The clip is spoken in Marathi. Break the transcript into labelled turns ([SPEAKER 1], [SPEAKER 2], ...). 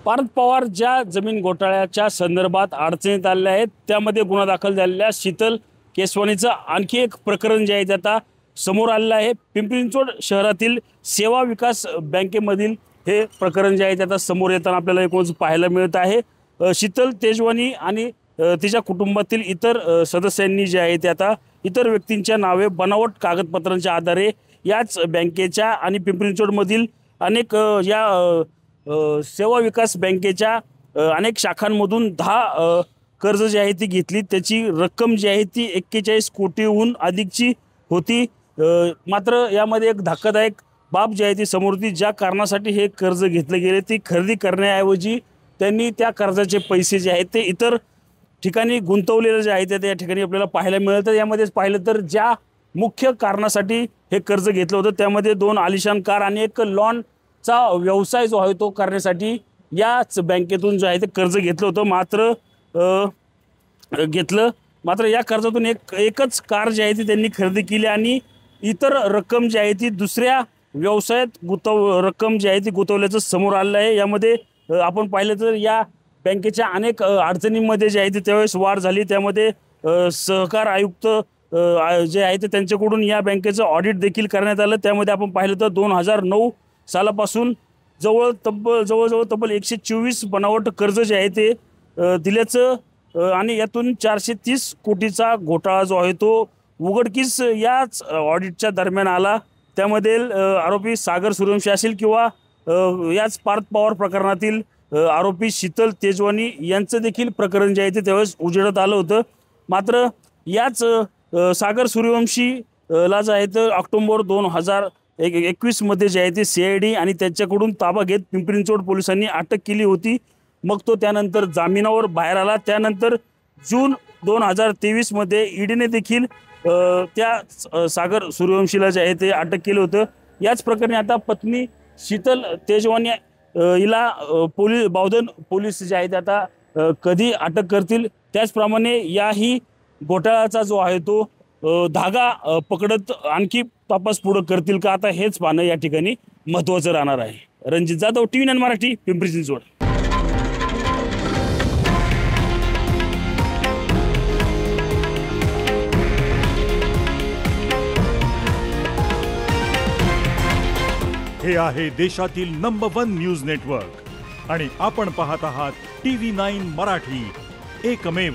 [SPEAKER 1] पार्थ पवार ज्या जमीन घोटाळ्याच्या संदर्भात अडचणीत आलेले आहेत त्यामध्ये गुन्हा दाखल झालेल्या शीतल केसवानीचं आणखी एक प्रकरण जे आहे ते आता समोर आलेलं आहे। पिंपरी चिंचवड शहरातील सेवा विकास बँकेमधील हे प्रकरण जे आहे ते आता समोर येताना आपल्याला एकूणच पाहायला मिळत आहे। शीतल तेजवानी आणि तिच्या कुटुंबातील इतर सदस्यांनी जे आहे ते आता इतर व्यक्तींच्या नावे बनावट कागदपत्रांच्या आधारे याच बँकेच्या आणि पिंपरी चिंचवडमधील अनेक सेवा विकास बँकेच्या अनेक शाखांमधून 10 कर्ज जे आहे ती घेतली। त्याची रक्कम जी आहे ती 41 कोटीहून अधिकची होती। मात्र यामध्ये एक धक्कादायक बाब जी आहे ती समोर होती। ज्या कारणासाठी हे कर्ज घेतले गेले ती खरेदी करण्याऐवजी त्यांनी त्या कर्जाचे पैसे जे आहेत ते इतर ठिकाणी गुंतवलेले जे आहे ते त्या ठिकाणी आपल्याला पाहायला मिळतं। यामध्ये पाहिलं तर ज्या मुख्य कारणासाठी हे कर्ज घेतलं होतं त्यामध्ये 2 आलिशान कार आणि एक लॉनचा व्यवसाय जो आहे तो करण्यासाठी याच बँकेतून जे आहे ते कर्ज घेतलं होतं। मात्र या कर्जातून एकच कार जी आहे ती त्यांनी खरेदी केली आणि इतर रक्कम जी आहे ती दुसऱ्या व्यवसायात रक्कम जी आहे ती गुंतवल्याचं समोर आलेलं आहे। यामध्ये आपण पाहिलं तर या बँकेच्या अनेक अडचणींमध्ये जे आहे ते त्यावेळेस वाढ झाली। त्यामध्ये सहकार आयुक्त जे आहे ते त्यांच्याकडून या बँकेचं ऑडिट देखील करण्यात आलं। त्यामध्ये आपण पाहिलं तर 2009 सालापासून जवळजवळ तब्बल 124 बनावट कर्ज जे आहे ते दिल्याचं आणि यातून 430 कोटीचा घोटाळा जो आहे तो उघडकीस याच ऑडिटच्या दरम्यान आला। त्यामध्ये आरोपी सागर सूर्यवंशी असेल किंवा याच पार्थ पवार प्रकरणातील आरोपी शीतल तेजवानी यांचं देखील प्रकरण जे आहे ते त्यावेळेस उजेडात आलं होतं। मात्र याच सागर सूर्यवंशी ला जे आहे तर ऑक्टोबर 2021 मध्ये जे आहे ते CID आणि त्याच्याकडून ताबा घेत पिंपरी चिंचवड पोलिसांनी अटक केली होती। मग तो त्यानंतर जामिनावर बाहेर आला। त्यानंतर जून 2023 मध्ये ईडीने देखील त्या सागर सूर्यवंशीला जे आहे ते अटक केलं होतं। याच प्रकरणी आता पत्नी शीतल तेजवानी हिला बावधन पोलीस जे आहे ते आता कधी अटक करतील त्याचप्रमाणे याही घोटाळ्याचा जो आहे तो धागा पकडत आणखी तपास पुढे करतील का आता हेच पाहणं या ठिकाणी महत्त्वाचं राहणार आहे। रणजित जाधव, TV9 मराठी, पिंपरी चिंचवड।
[SPEAKER 2] हे आहे देशातील नंबर 1 न्यूज नेटवर्क आणि आपण पाहत आहात TV9 मराठी, एकमेव।